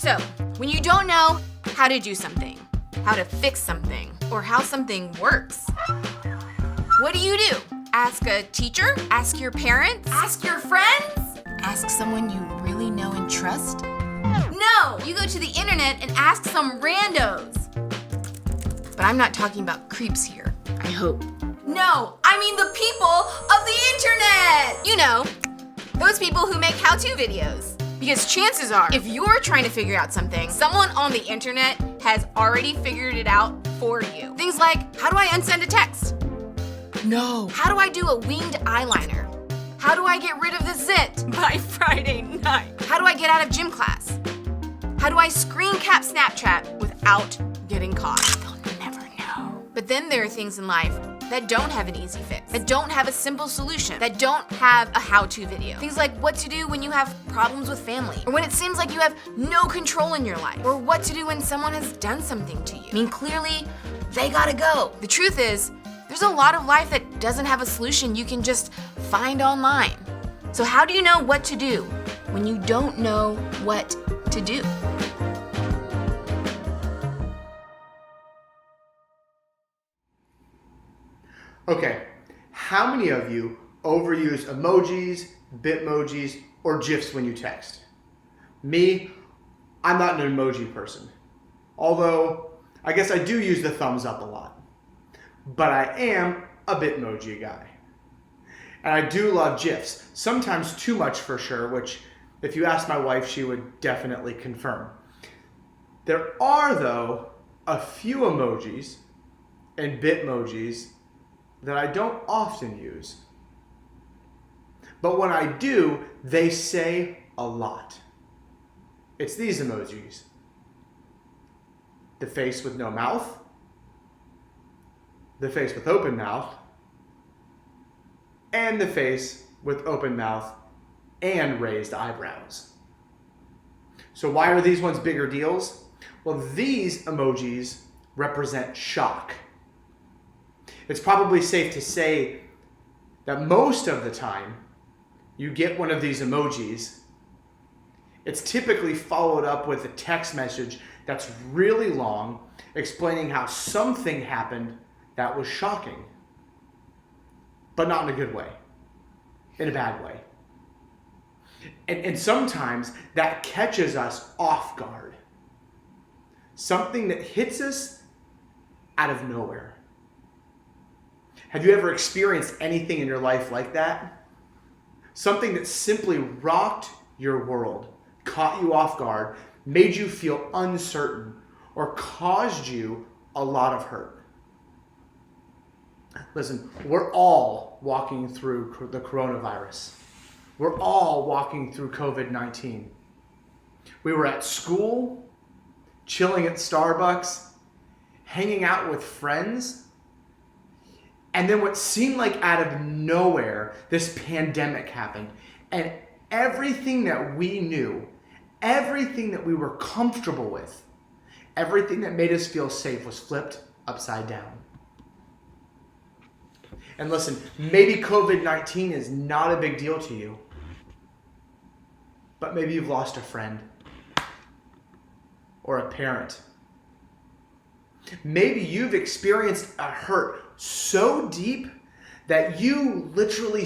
So, when you don't know how to do something, how to fix something, or how something works, what do? Ask a teacher? Ask your parents? Ask your friends? Ask someone you really know and trust? No! You go to the internet and ask some randos. But I'm not talking about creeps here, I hope. No, I mean the people of the internet! You know, those people who make how-to videos. Because chances are, if you're trying to figure out something, someone on the internet has already figured it out for you. Things like, how do I unsend a text? No. How do I do a winged eyeliner? How do I get rid of the zit by Friday night? How do I get out of gym class? How do I screen cap Snapchat without getting caught? They'll never know. But then there are things in life that don't have an easy fix, that don't have a simple solution, that don't have a how-to video. Things like what to do when you have problems with family, or when it seems like you have no control in your life, or what to do when someone has done something to you. I mean, clearly, they gotta go. The truth is, there's a lot of life that doesn't have a solution you can just find online. So how do you know what to do when you don't know what to do? Okay, how many of you overuse emojis, bitmojis, or GIFs when you text? Me, I'm not an emoji person. Although, I guess I do use the thumbs up a lot. But I am a bitmoji guy. And I do love GIFs, sometimes too much for sure, which if you ask my wife, she would definitely confirm. There are, though, a few emojis and bitmojis that I don't often use. But when I do, they say a lot. It's these emojis. The face with no mouth, the face with open mouth, and the face with open mouth and raised eyebrows. So why are these ones bigger deals? Well, these emojis represent shock. It's probably safe to say that most of the time you get one of these emojis, it's typically followed up with a text message that's really long, explaining how something happened that was shocking, but not in a good way, in a bad way. And sometimes that catches us off guard. Something that hits us out of nowhere. Have you ever experienced anything in your life like that? Something that simply rocked your world, caught you off guard, made you feel uncertain, or caused you a lot of hurt. Listen, we're all walking through the coronavirus. We're all walking through COVID-19. We were at school, chilling at Starbucks, hanging out with friends, and then what seemed like out of nowhere, this pandemic happened. And everything that we knew, everything that we were comfortable with, everything that made us feel safe was flipped upside down. And listen, maybe COVID-19 is not a big deal to you, but maybe you've lost a friend or a parent. Maybe you've experienced a hurt so deep that you literally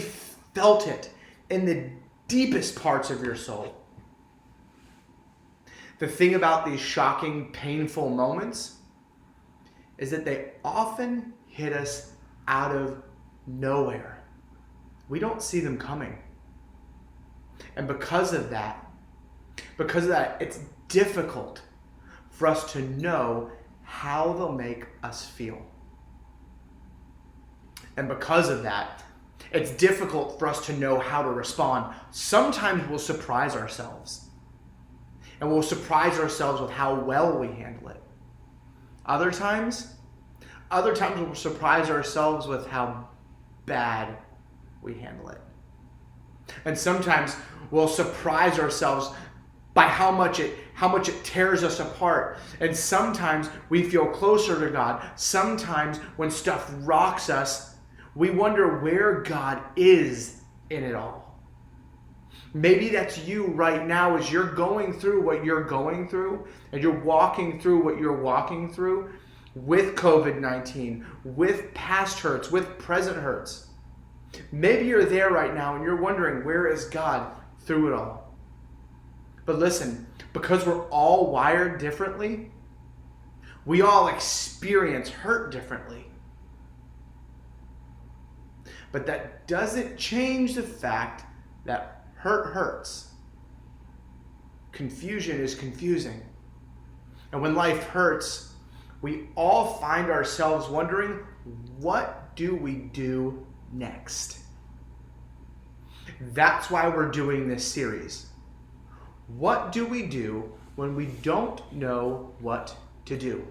felt it in the deepest parts of your soul. The thing about these shocking, painful moments is that they often hit us out of nowhere. We don't see them coming. And because of that, it's difficult for us to know how they'll make us feel. And because of that, it's difficult for us to know how to respond. Sometimes we'll surprise ourselves. And we'll surprise ourselves with how well we handle it. Other times we'll surprise ourselves with how bad we handle it. And sometimes we'll surprise ourselves by how much it tears us apart. And sometimes we feel closer to God. Sometimes when stuff rocks us, we wonder where God is in it all. Maybe that's you right now as you're going through what you're going through and you're walking through what you're walking through with COVID-19, with past hurts, with present hurts. Maybe you're there right now and you're wondering, where is God through it all? But listen, because we're all wired differently, we all experience hurt differently. But that doesn't change the fact that hurt hurts. Confusion is confusing. And when life hurts, we all find ourselves wondering, what do we do next? That's why we're doing this series. What do we do when we don't know what to do?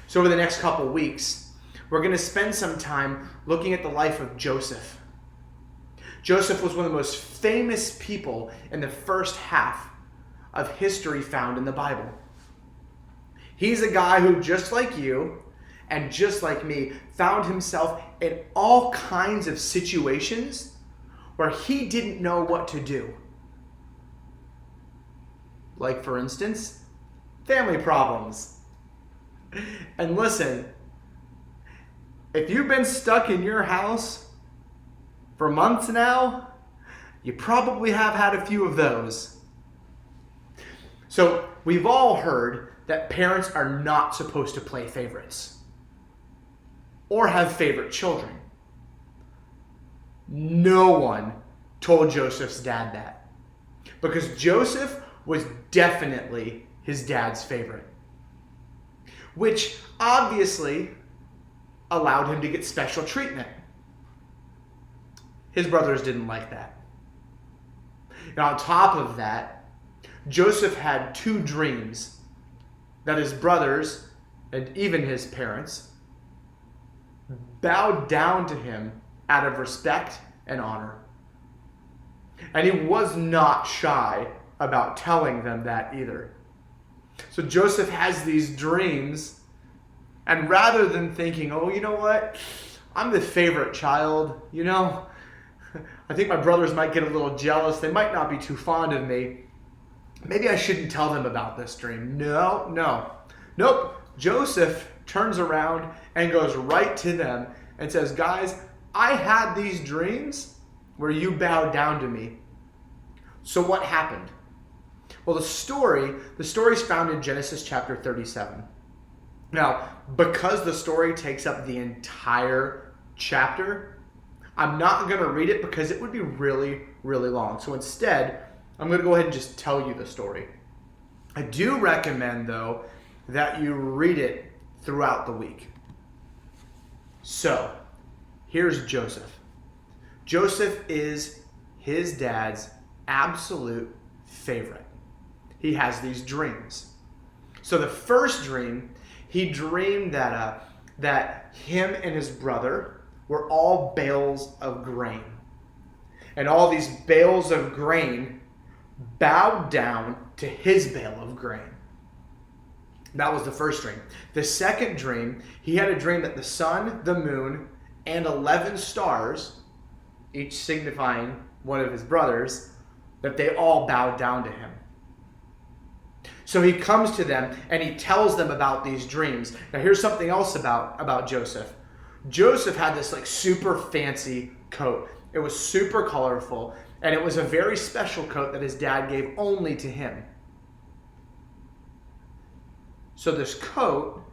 So over the next couple weeks, we're going to spend some time looking at the life of Joseph. Joseph was one of the most famous people in the first half of history found in the Bible. He's a guy who, just like you and just like me, found himself in all kinds of situations where he didn't know what to do. Like, for instance, family problems. And listen, if you've been stuck in your house for months now, you probably have had a few of those. So we've all heard that parents are not supposed to play favorites or have favorite children. No one told Joseph's dad that, because Joseph was definitely his dad's favorite, which obviously allowed him to get special treatment. His brothers didn't like that. And on top of that, Joseph had 2 dreams that his brothers and even his parents bowed down to him out of respect and honor. And he was not shy about telling them that either. So Joseph has these dreams, and rather than thinking, oh, you know what, I'm the favorite child, I think my brothers might get a little jealous, they might not be too fond of me, maybe I shouldn't tell them about this dream. Nope. Joseph turns around and goes right to them and says, guys, I had these dreams where you bowed down to me. So what happened? Well, the story is found in Genesis chapter 37. Now, because the story takes up the entire chapter, I'm not going to read it because it would be really, really long. So instead, I'm going to go ahead and just tell you the story. I do recommend, though, that you read it throughout the week. So, here's Joseph. Joseph is his dad's absolute favorite. He has these dreams. So the first dream, he dreamed that him and his brother were all bales of grain. And all these bales of grain bowed down to his bale of grain. That was the first dream. The second dream, he had a dream that the sun, the moon, and 11 stars, each signifying one of his brothers, that they all bowed down to him. So he comes to them and he tells them about these dreams. Now here's something else about Joseph. Joseph had this super fancy coat. It was super colorful, and it was a very special coat that his dad gave only to him. So this coat,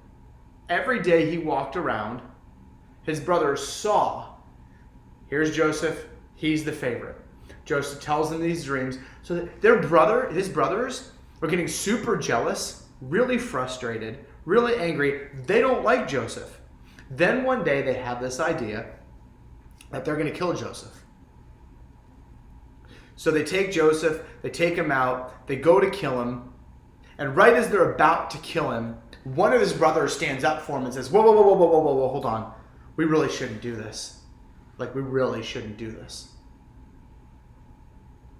every day he walked around, his brothers saw, here's Joseph, he's the favorite. Joseph tells them these dreams. So that his brothers are getting super jealous, really frustrated, really angry. They don't like Joseph. Then one day they have this idea that they're going to kill Joseph. So they take Joseph, they take him out, they go to kill him, and right as they're about to kill him, one of his brothers stands up for him and says, whoa, hold on. We really shouldn't do this. We really shouldn't do this.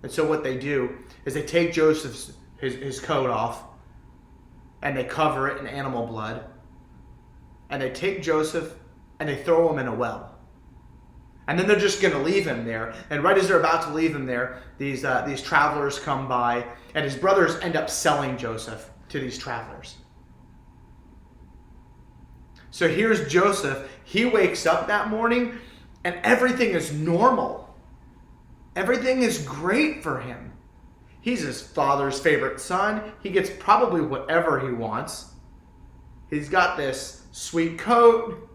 And so what they do is they take Joseph's his coat off, and they cover it in animal blood, and they take Joseph and they throw him in a well. And then they're just going to leave him there. And right as they're about to leave him there, these travelers come by, and his brothers end up selling Joseph to these travelers. So here's Joseph. He wakes up that morning, and everything is normal. Everything is great for him. He's his father's favorite son. He gets probably whatever he wants. He's got this sweet coat.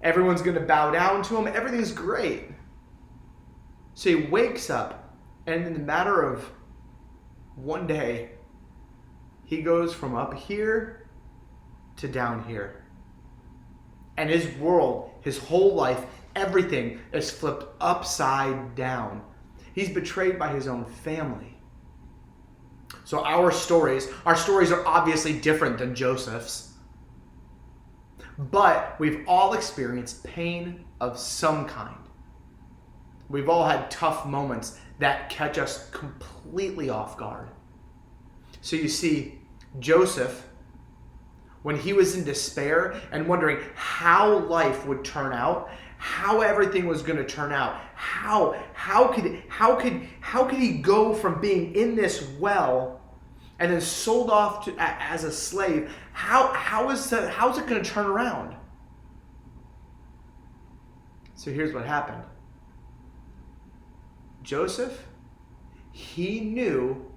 Everyone's going to bow down to him. Everything's great. So he wakes up, and in the matter of one day, he goes from up here to down here. And his world, his whole life, everything is flipped upside down. He's betrayed by his own family. So our stories are obviously different than Joseph's. But we've all experienced pain of some kind. We've all had tough moments that catch us completely off guard. So you see, Joseph, when he was in despair and wondering how life would turn out, how everything was going to turn out, how could he go from being in this well and then sold off as a slave? How's it going to turn around? So here's what happened. Joseph, he knew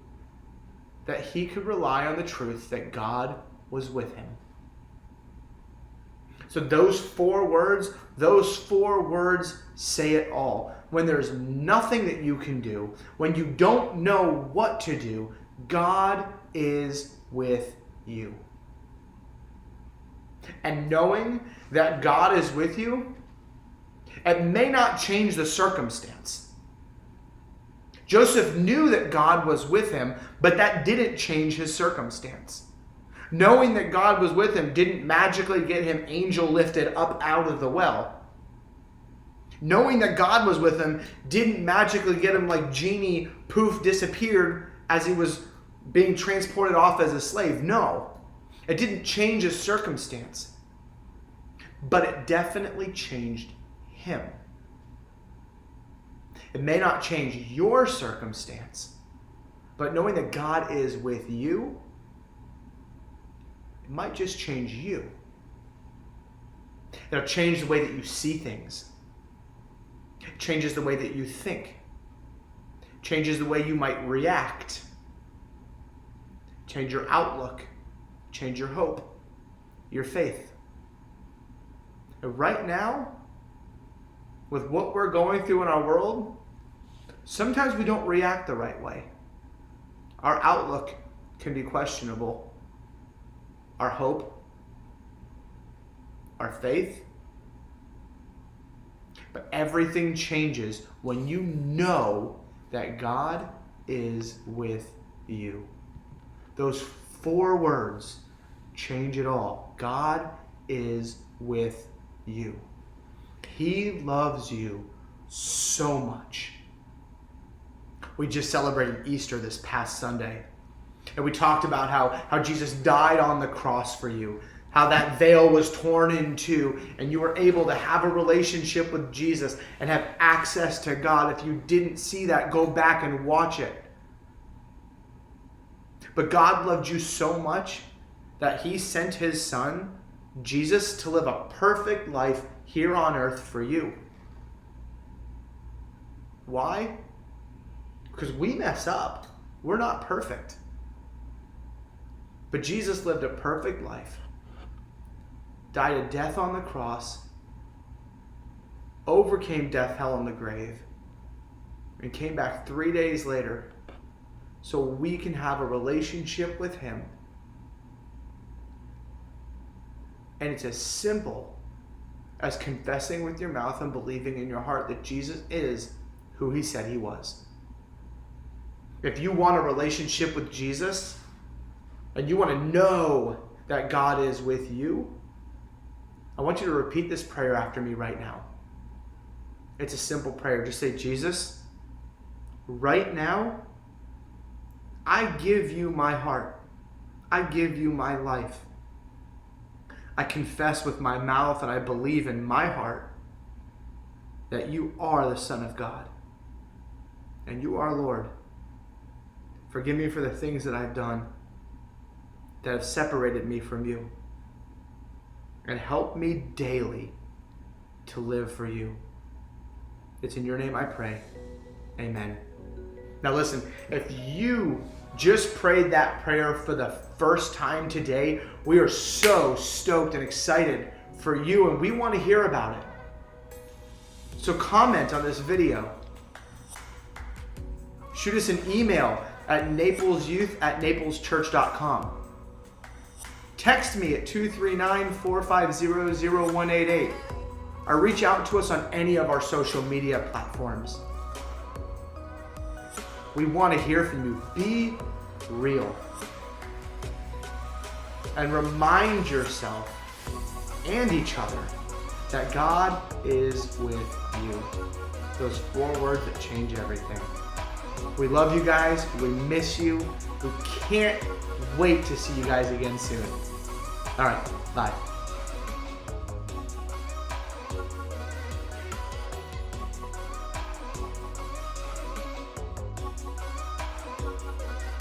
that he could rely on the truth that God was with him. So those four words say it all. When there's nothing that you can do, when you don't know what to do, God is with you. And knowing that God is with you, it may not change the circumstance. Joseph knew that God was with him, but that didn't change his circumstance. Knowing that God was with him didn't magically get him angel lifted up out of the well. Knowing that God was with him didn't magically get him like genie poof disappeared as he was being transported off as a slave. No, it didn't change his circumstance, but it definitely changed him. It may not change your circumstance, but knowing that God is with you, it might just change you. It'll change the way that you see things. It changes the way that you think. It changes the way you might react. Change your outlook. Change your hope. Your faith. And right now, with what we're going through in our world, sometimes we don't react the right way. Our outlook can be questionable. Our hope, our faith. But everything changes when you know that God is with you. Those four words change it all. God is with you. He loves you so much. We just celebrated Easter this past Sunday. And we talked about how Jesus died on the cross for you. How that veil was torn in two. And you were able to have a relationship with Jesus and have access to God. If you didn't see that, go back and watch it. But God loved you so much that he sent his son, Jesus, to live a perfect life here on earth for you. Why? Because we mess up. We're not perfect. But Jesus lived a perfect life, died a death on the cross, overcame death, hell, and the grave, and came back 3 days later so we can have a relationship with him. And it's as simple as confessing with your mouth and believing in your heart that Jesus is who he said he was. If you want a relationship with Jesus, and you want to know that God is with you, I want you to repeat this prayer after me right now. It's a simple prayer. Just say, Jesus, right now, I give you my heart. I give you my life. I confess with my mouth and I believe in my heart that you are the Son of God and you are Lord. Forgive me for the things that I've done that have separated me from you. And help me daily to live for you. It's in your name I pray. Amen. Now listen, if you just prayed that prayer for the first time today, we are so stoked and excited for you, and we want to hear about it. So comment on this video. Shoot us an email at naplesyouth@napleschurch.com. Text me at 239-450-0188. Or reach out to us on any of our social media platforms. We want to hear from you. Be real. And remind yourself and each other that God is with you. Those 4 words that change everything. We love you guys. We miss you. We can't wait to see you guys again soon. All right, bye.